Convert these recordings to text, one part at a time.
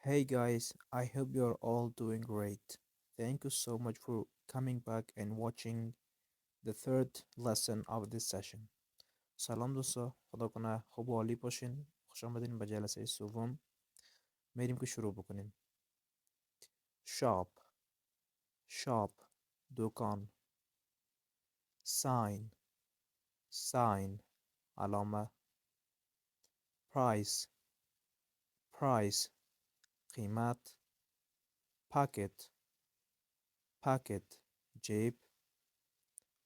Hey guys, I hope you're all doing great. Thank you so much for coming back and watching the third lesson of this session. سلام دوستا، خدا کنه خوب و عالی باشین. خوش آمدین به جلسه سوم. میریم که شروع بکنیم. shop shop دکان. sign sign علامه. price price قیمت. packet packet جیب.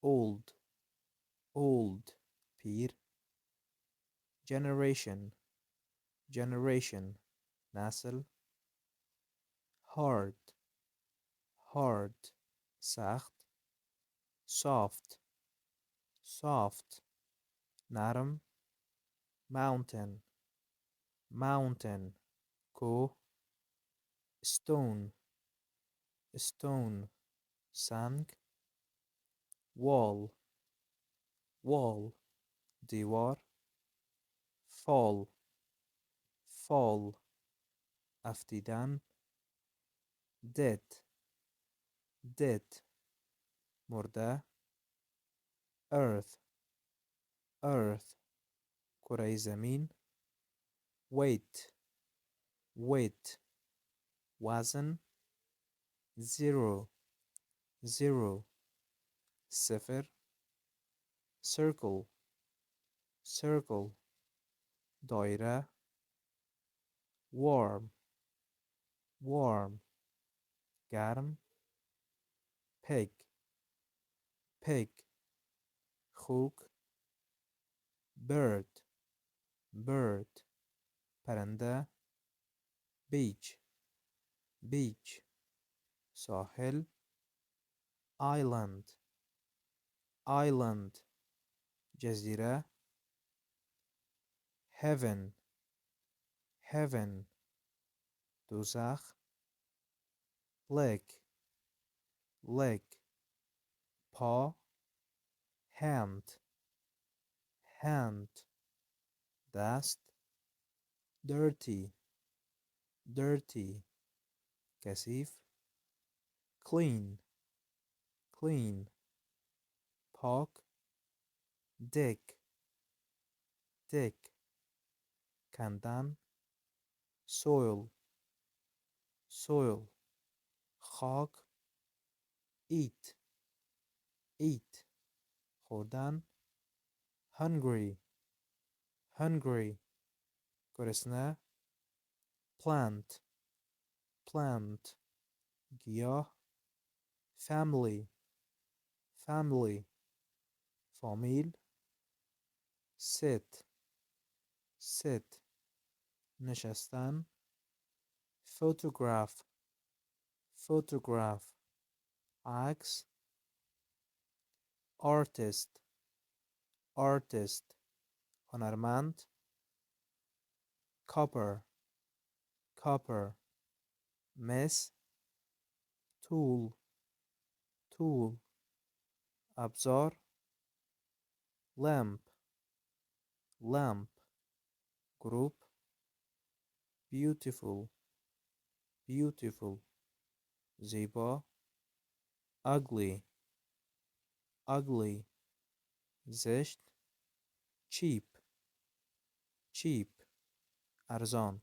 old old پیر. generation generation نسل. hard hard سخت. soft soft نرم. mountain mountain کوه. stone stone سنگ. wall wall دیوار. fall fall افتیدن. dead dead مرده. earth earth کره زمین. weight weight وزن. zero zero صفر. circle circle دایره. warm warm گرم. pig pig خوک. bird bird پرنده. beach beach ساحل. island island جزیره. heaven heaven دوزخ. leg leg پا. hand hand دست. dirty dirty کثیف. clean clean پاک. dig dig کندن. soil soil خاک. eat eat خوردن. hungry hungry گرسنه. plant plant گیاه. family family فامیل. sit sit نشستن. photograph photograph عکس. artist artist هنرمند. copper copper مس. tool tool ابزار. lamp lamp گروپ. beautiful beautiful زیبا. ugly ugly زشت. cheap cheap ارزان.